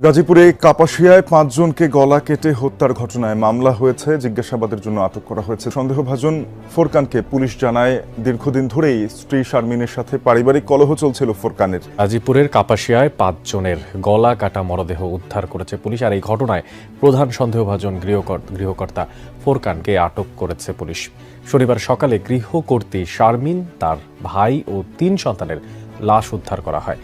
গাজীপুরে কাপাসিয়ায় ৫ জনকে গলা কেটে হত্যার ঘটনায় মামলা হয়েছে। জিজ্ঞাসাবাদের জন্য আটক করা হয়েছে সন্দেহভাজন ফোরকানকে। পুলিশ জানায় দীর্ঘদিন ধরেই স্ত্রী শারমিনের সাথে পারিবারিক কলহ চলছিল ফোরকানের। গাজীপুরের কাপাসিয়ায় ৫ জনের গলা কাটা মরদেহ উদ্ধার করেছে পুলিশ। আর এই ঘটনায় প্রধান সন্দেহভাজন গৃহকর্তা ফোরকানকে আটক করেছে পুলিশ। শনিবার সকালে গৃহকর্ত্রী শারমিন, তার ভাই ও ৩ সন্তানের লাশ উদ্ধার করা হয়।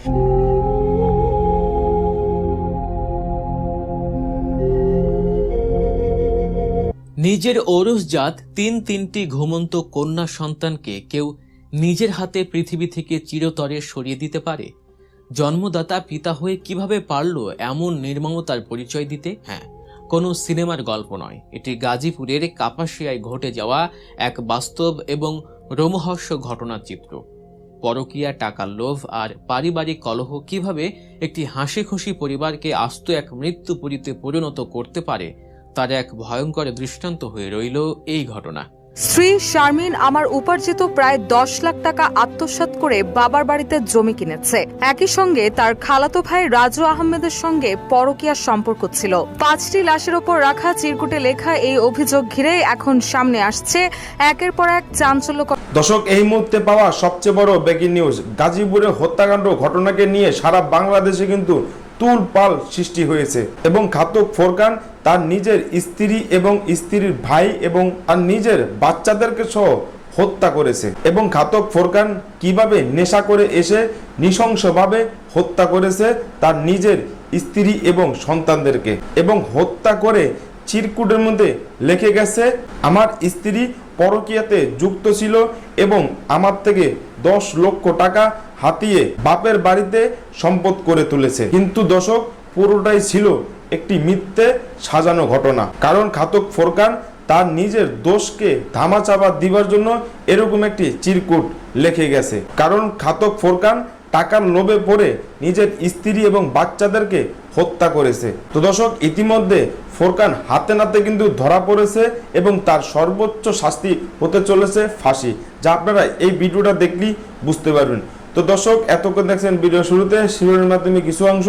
নিজের ঔরসজাত তিনটি ঘুমন্ত কন্যা সন্তানকে কেউ নিজের হাতে পৃথিবী থেকে চিরতরে সরিয়ে দিতে পারে? জন্মদাতা পিতা হয়ে কিভাবে পারল এমন নির্মমতার পরিচয় দিতে? হ্যাঁ, কোনো সিনেমার গল্প নয়, এটি গাজীপুরের কাপাসিয়ায় ঘটে যাওয়া এক বাস্তব এবং রোমহর্ষ ঘটনার চিত্র। পরকীয়া, টাকার লোভ আর পারিবারিক কলহ কিভাবে একটি হাসি খুশি পরিবারকে আস্ত এক মৃত্যুপুরীতে পরিণত করতে পারে, তার এক ভয়ঙ্কর দৃষ্টান্ত হয়ে রইল এই ঘটনা। স্ত্রী শারমিন আমার উপার্জিত প্রায় ১০ লাখ টাকা আত্মসাৎ করে বাবার বাড়িতে জমি কিনেছে। একই সঙ্গে তার খালাতো ভাই রাজু আহমেদের সঙ্গে পরকীয়ার সম্পর্ক ছিল। ৫টি লাশের ওপর রাখা চিরকুটে লেখা এই অভিযোগ ঘিরে এখন সামনে আসছে একের পর এক চাঞ্চল্যকর। দর্শক, এই মুহূর্তে পাওয়া সবচেয়ে বড় ব্রেকিং নিউজ। গাজীপুরে হত্যাকাণ্ড ঘটনাকে নিয়ে সারা বাংলাদেশে কিন্তু তুলপাল সৃষ্টি হয়েছে এবং ঘাতক ফোরকান তার নিজের স্ত্রী এবং স্ত্রীর ভাই এবং তার নিজের বাচ্চাদেরকে সহ হত্যা করেছে। এবং ঘাতক ফোরকান কিভাবে নেশা করে এসে নৃশংসভাবে হত্যা করেছে তার নিজের স্ত্রী এবং সন্তানদেরকে, এবং হত্যা করে চিরকুটের মধ্যে লিখে গেছে, আমার স্ত্রী পরকীয়াতে যুক্ত ছিল এবং আমার থেকে ১০ লক্ষ টাকা হাতিয়ে বাপের বাড়িতে সম্পদ করে তুলেছে। কিন্তু দর্শক, পুরোটাই ছিল একটি মিথ্যে সাজানো ঘটনা। কারণ ঘাতক ফোরকান তার নিজের দোষকে ধামাচাপা দিবার জন্য এরকম একটি চিরকুট লিখে গেছে। কারণ ঘাতক ফোরকান টাকার লোভে পড়ে নিজের স্ত্রী এবং বাচ্চাদেরকে হত্যা করেছে। তো দর্শক, ইতিমধ্যে ফোরকান হাতে নাতে কিন্তু ধরা পড়েছে এবং তার সর্বোচ্চ শাস্তি হতে চলেছে ফাঁসি, যা আপনারা এই ভিডিওটা দেখলেই বুঝতে পারবেন। তো দর্শক, এতক্ষণ দেখছেন ভিডিও শুরুতে শিরোনামের মাধ্যমে কিছু অংশ,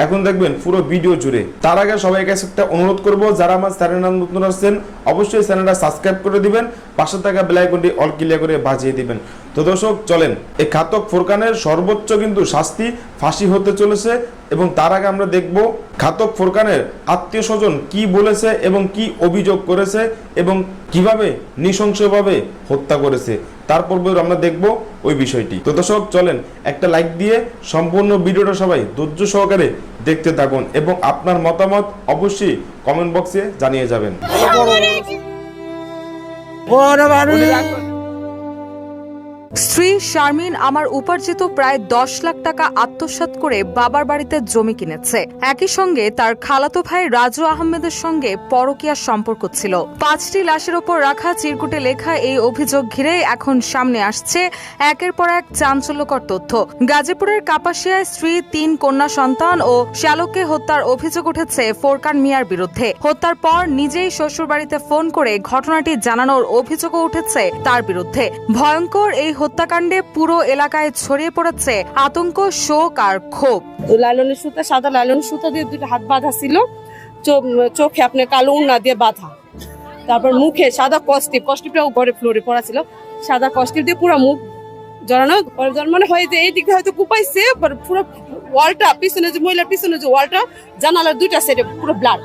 এখন দেখবেন পুরো ভিডিও জুড়ে। তার আগে সবাই কাছে একটা অনুরোধ করব, যারা আমার চ্যানেল নতুন আসছেন অবশ্যই চ্যানেলটা সাবস্ক্রাইব করে দিবেন, পাশে থাকা বেল আইকনটি অল ক্লিয়ার করে বাজিয়ে দিবেন। তো দর্শক চলেন, এই ঘাতক ফোরকানের সর্বোচ্চ কিন্তু শাস্তি ফাঁসি হতে চলেছে। এবং তার আগে আমরা দেখব ঘাতক ফোরকানের আত্মীয় স্বজন কি বলেছে এবং কি অভিযোগ করেছে এবং কিভাবে নৃশংসভাবে হত্যা করেছে। তারপর আমরা দেখব ওই বিষয়টি। তো দর্শক চলেন, একটা লাইক দিয়ে সম্পূর্ণ ভিডিওটা সবাই ধৈর্য সহকারে দেখতে থাকুন এবং আপনার মতামত অবশ্যই কমেন্ট বক্সে জানিয়ে যাবেন। স্ত্রী শারমিন আমার উপার্জিত প্রায় ১০ লাখ টাকা আত্মসাৎ করে বাবার বাড়িতে জমি কিনেছে। একই সঙ্গে তার খালাতো ভাই রাজু আহমেদের সঙ্গে পরকীয়ার সম্পর্ক ছিল। ৫টি লাশের ওপর রাখা চিরকুটে লেখা এই অভিযোগ ঘিরে এখন সামনে আসছে একের পর এক চাঞ্চল্যকর তথ্য। গাজীপুরের কাপাসিয়ায় স্ত্রী, ৩ কন্যা সন্তান ও শ্যালককে হত্যার অভিযোগ উঠেছে ফোরকান মিয়ার বিরুদ্ধে। হত্যার পর নিজেই শ্বশুর বাড়িতে ফোন করে ঘটনাটি জানানোর অভিযোগও উঠেছে তার বিরুদ্ধে। ভয়ঙ্কর এই হত্যাকাণ্ডে পুরো এলাকায় ছড়িয়ে পড়েছে আতঙ্ক, শোক আর ক্ষোভ। লাইলনের সুতা, সাদা লাইলনের সুতা দিয়ে 2টা হাত বাঁধা ছিল, চোখে আপনার কালো উন্না দিয়ে বাঁধা, তারপর মুখে সাদা কস্টিপটাও ঘরে ফ্লোরে পড়া ছিল, সাদা কস্টিপ দিয়ে পুরো মুখ জড়ানো। মানে হয় যে এই দিকে হয়তো কুপাইছে, পুরো ওয়ালটা পিছনে, যে মহিলার পিছনে যে ওয়ালটা, জানালার 2টা সাইডে পুরো ব্লাড।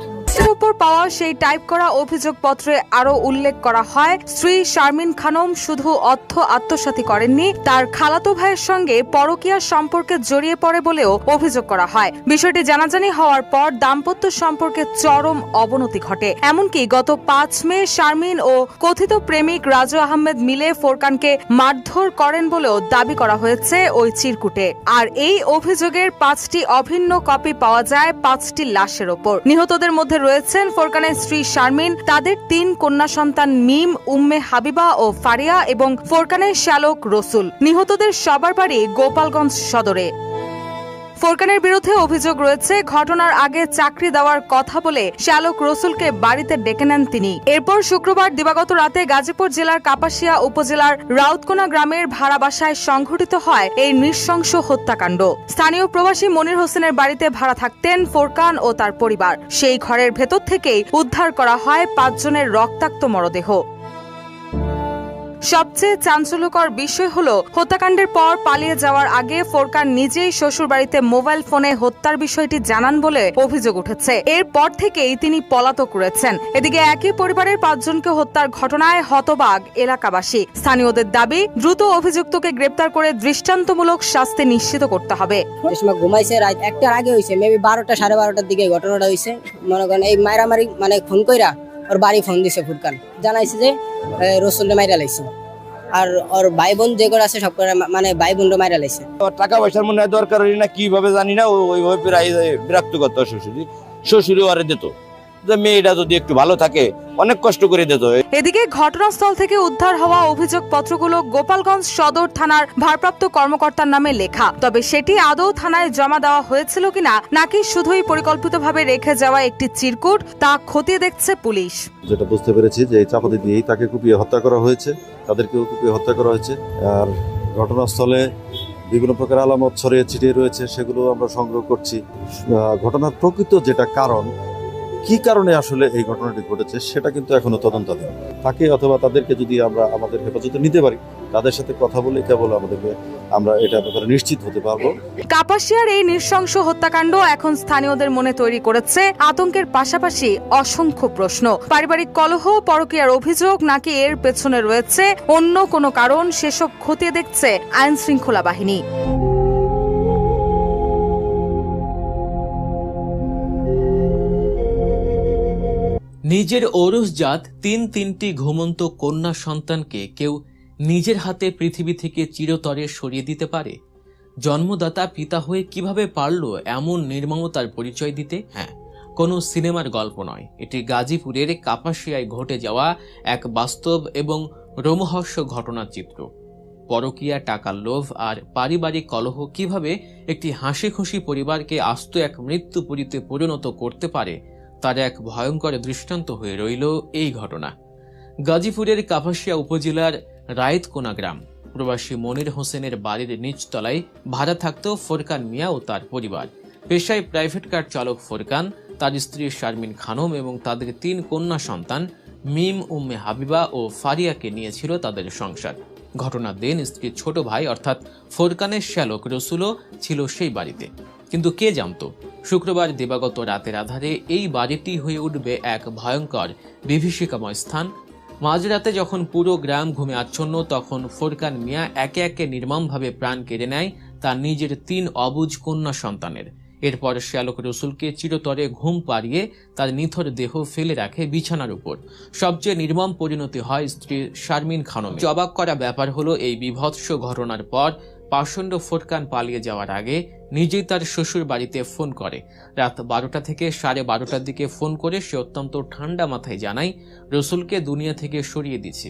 উপর পাওয়া সেই টাইপ করা অভিযোগপত্রে আরো উল্লেখ করা হয়, স্ত্রী শারমিন খানম শুধু অর্থ আত্মসাৎই করেননি, তার খালাতো ভাইয়ের সঙ্গে পরকীয়ার সম্পর্কে জড়িয়ে পড়ে বলেও অভিযোগ করা হয়। বিষয়টি জানাজানি হওয়ার পর দাম্পত্য সম্পর্কে চরম অবনতি ঘটে। এমনকি গত ৫ মে শারমিন ও কথিত প্রেমিক রাজু আহমেদ মিলে ফোরকানকে মারধর করেন বলেও দাবি করা হয়েছে ওই চিরকুটে। আর এই অভিযোগের 5টি অভিন্ন কপি পাওয়া যায় 5টি লাশের ওপর। নিহতদের মধ্যে রয়েছেন ফোরকানের স্ত্রী শারমিন, তাদের 3 কন্যা সন্তান মিম, উম্মে হাবিবা ও ফারিয়া এবং ফোরকানের শ্যালক রসুল। নিহতদের সবার বাড়ি গোপালগঞ্জ সদরে। ফোরকানের বিরুদ্ধে অভিযোগ রয়েছে, ঘটনার আগে চাকরি দেওয়ার কথা বলে শ্যালক রসুলকে বাড়িতে ডেকে নেন তিনি। এরপর শুক্রবার দিবাগত রাতে গাজীপুর জেলার কাপাসিয়া উপজেলার রাউতকোনা গ্রামের ভাড়া বাসায় সংঘটিত হয় এই নৃশংস হত্যাকাণ্ড। স্থানীয় প্রবাসী মনির হোসেনের বাড়িতে ভাড়া থাকতেন ফোরকান ও তার পরিবার। সেই ঘরের ভেতর থেকেই উদ্ধার করা হয় 5 জনের রক্তাক্ত মরদেহ। সবচেয়ে চাঞ্চল্যকর বিষয় হলো, হত্যাকাণ্ডের পর পালিয়ে যাওয়ার আগে ফোরকান নিজেই শ্বশুরবাড়িতে মোবাইল ফোনে হত্যার বিষয়টি জানান বলে অভিযোগ উঠেছে। এরপর থেকেই তিনি পলাতক রয়েছেন। এদিকে একই পরিবারের 5 জনকে হত্যার ঘটনায় হতবাক এলাকাবাসী। স্থানীয়দের দাবি, দ্রুত অভিযুক্তকে গ্রেপ্তার করে দৃষ্টান্তমূলক শাস্তি নিশ্চিত করতে হবে। যে সময় ঘুমাইছে রাত 1টার আগে হয়েছে, মেবি 12টা 12:30টার দিকে ঘটনাটা হয়েছে। মনে করেন এই মারামারি মানে ফোন কইরা ওর বাড়ি ফোন দিছে ফোরকান, জানাইছে যে রসুলটা মাইরা লাইছে, আর ওর ভাই বোন যে করে আছে সব করে মানে ভাই বোনটা মাইরা লাইছে। টাকা পয়সার মনে হয় দরকার হই না, কিভাবে জানি না, ওইভাবে প্রায় বিরক্ত করতো শ্বশুরি আরে দিত। মেয়েটা যদি একটু ভালো থাকে অনেক কষ্ট করে দিত। এদিকে ঘটনাস্থল থেকে উদ্ধার হওয়া অভিযোগপত্রগুলো গোপালগঞ্জ সদর থানার ভারপ্রাপ্ত কর্মকর্তার নামে লেখা। তবে সেটি আদৌ থানায় জমা দেওয়া হয়েছিল কিনা, নাকি শুধুই পরিকল্পিতভাবে রেখে যাওয়া একটি চিরকুট, তা খতিয়ে দেখছে পুলিশ। যেটা বুঝতে পেরেছি যে এই চাপাতি দিয়েই তাকে কুপিয়ে হত্যা করা হয়েছে, তাদেরকেও কুপিয়ে হত্যা করা হয়েছে। আর ঘটনাস্থলে বিভিন্ন প্রকার আলামত ছড়িয়ে ছিটিয়ে রয়েছে, সেগুলো আমরা সংগ্রহ করছি। ঘটনার প্রকৃত যেটা কারণ, কি কারণে আসলে এই ঘটনাটি ঘটেছে সেটা কিন্তু এখনো তদন্তাধীন। তাকে অথবা তাদেরকে যদি আমরা আমাদের হেফাজতে নিতে পারি, তাদের সাথে কথা বলে কেবল আমরা এটা ব্যাপারে নিশ্চিত হতে পারবো। কাপাসিয়ার এই নৃশংস হত্যাকাণ্ড এখন স্থানীয়দের মনে তৈরি করেছে আতঙ্কের পাশাপাশি অসংখ্য প্রশ্ন। পারিবারিক কলহ, পরকীয়ার অভিযোগ, নাকি এর পেছনে রয়েছে অন্য কোনো কারণ, সেসব খতিয়ে দেখছে আইন শৃঙ্খলা বাহিনী। নিজের ঔরসজাত তিনটি ঘুমন্ত কন্যা সন্তানকে কেউ নিজের হাতে পৃথিবী থেকে চিরতরে সরিয়ে দিতে পারে? জন্মদাতা পিতা হয়ে কিভাবে পারল এমন নির্মমতার পরিচয় দিতে? হ্যাঁ, কোনো সিনেমার গল্প নয়, এটি গাজীপুরের কাপাসিয়ায় ঘটে যাওয়া এক বাস্তব এবং রোমহর্ষ ঘটনার চিত্র। পরকীয়া, টাকার লোভ আর পারিবারিক কলহ কিভাবে একটি হাসি খুশি পরিবারকে আস্ত এক মৃত্যুপুরীতে পরিণত করতে পারে, তার এক ভয়ঙ্কর দৃষ্টান্ত হয়ে রইল এই ঘটনা। গাজীপুরের কাপাসিয়া উপজেলার রাউতকোনা গ্রাম। প্রবাসী মনির হোসেনের বাড়ির নিচতলায় ভাড়া থাকত ফোরকান মিয়া ও তার পরিবার। পেশায় প্রাইভেট কার চালক ফোরকান, তার স্ত্রী শারমিন খানম এবং তাদের 3 কন্যা সন্তান মিম, উম্মে হাবিবা ও ফারিয়াকে নিয়েছিল তাদের সংসার। ঘটনার দিন স্ত্রীর ছোট ভাই অর্থাৎ ফোরকানের শ্যালক রসুলও ছিল সেই বাড়িতে। কিন্তু কে জানত, শুক্রবার দিবাগত রাতের আধারে এই বাড়িটি হয়ে উঠবে এক ভয়ঙ্কর বিভীষিকাময় স্থান। মাঝরাতে যখন পুরো গ্রাম ঘুমে আচ্ছন্ন, তখন ফোরকান মিয়া একে একে নির্মমভাবে প্রাণ কেড়ে নেয় তার নিজের 3 অবুঝ কন্যা সন্তানের। এরপর শ্যালক রসুলকে চিরতরে ঘুম পাড়িয়ে তার নিথর দেহ ফেলে রাখে বিছানার উপর। সবচেয়ে নির্মম পরিণতি হয় স্ত্রী শারমিন খানম। অবাক করা ব্যাপার হলো, এই বিভৎস ঘটনার পর পাষণ্ড ফোরকান পালিয়ে যাওয়ার আগে নিজেই তার শ্বশুর বাড়িতে ফোন করে। রাত 12টা থেকে 12:30টার দিকে ফোন করে সে অত্যন্ত ঠান্ডা মাথায় জানায়, রসুলকে দুনিয়া থেকে সরিয়ে দিছি,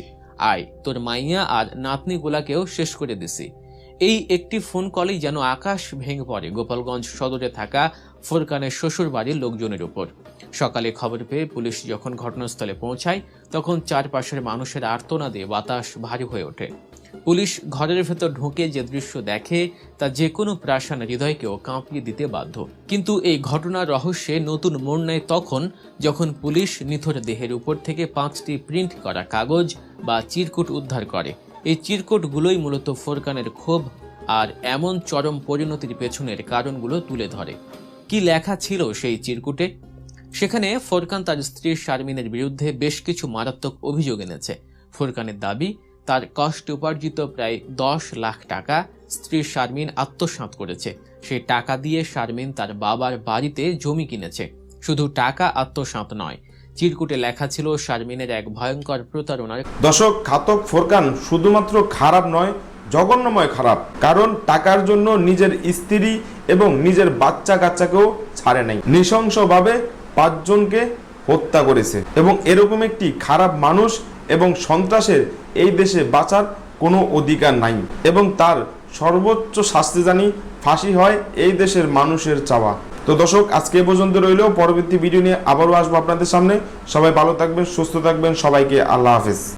আয় তোর মাইয়া আর নাতনিগুলাকেও শেষ করে দিছি। এই একটি ফোন কলেই যেন আকাশ ভেঙে পড়ে গোপালগঞ্জ সদরে থাকা ফোরকানের শ্বশুর বাড়ির লোকজনের উপর। সকালে খবর পেয়ে পুলিশ যখন ঘটনাস্থলে পৌঁছায়, তখন চারপাশের মানুষের আর্তনাদে বাতাস ভারী হয়ে ওঠে। পুলিশ ঘরের ভেতর ঢুকে যে দৃশ্য দেখে, তা যে কোনো প্রাসান হৃদয়কেও কাঁপিয়ে দিতে বাধ্য। কিন্তু এই ঘটনার রহস্যে নতুন মোড় নেয় তখন, যখন পুলিশ নিথর দেহের উপর থেকে 5টি প্রিন্ট করা কাগজ বা চিরকুট উদ্ধার করে। এই চিরকুটগুলোই মূলত ফোরকানের ক্ষোভ আর এমন চরম পরিণতির পেছনের কারণগুলো তুলে ধরে। কি লেখা ছিল সেই চিরকুটে? সেখানে ফোরকান তার স্ত্রী শারমিনের বিরুদ্ধে বেশ কিছু মারাত্মক অভিযোগ এনেছে। ফোরকানের দাবি, তার কষ্ট উপার্জিত প্রায় 10 লাখ টাকা স্ত্রী শারমিন আত্মসাৎ করেছে। সেই টাকা দিয়ে শারমিন তার বাবার বাড়িতে জমি কিনেছে। শুধু টাকা আত্মসাৎ নয়, চিরকুটে লেখা ছিল শারমিনের এক ভয়ঙ্কর প্রতারণার। দর্শক, ঘাতক ফোরকান শুধুমাত্র খারাপ নয়, জঘন্যময় খারাপ। কারণ টাকার জন্য নিজের স্ত্রী এবং নিজের বাচ্চা কাচ্চাকেও ছাড়ে নাই। নৃশংসভাবে 5 জনকে হত্যা করেছে। এবং এরকম একটি খারাপ মানুষ এবং সন্ত্রাসের এই দেশে বাঁচার কোনো অধিকার নাই। এবং তার সর্বোচ্চ শাস্তি জানি ফাঁসি হয় এই দেশের মানুষের চাওয়া। তো দর্শক, আজকে এ পর্যন্ত রইল। পরবর্তী ভিডিও নিয়ে আবারও আসবো আপনাদের সামনে। সবাই ভালো থাকবেন, সুস্থ থাকবেন। সবাইকে আল্লাহ হাফেজ।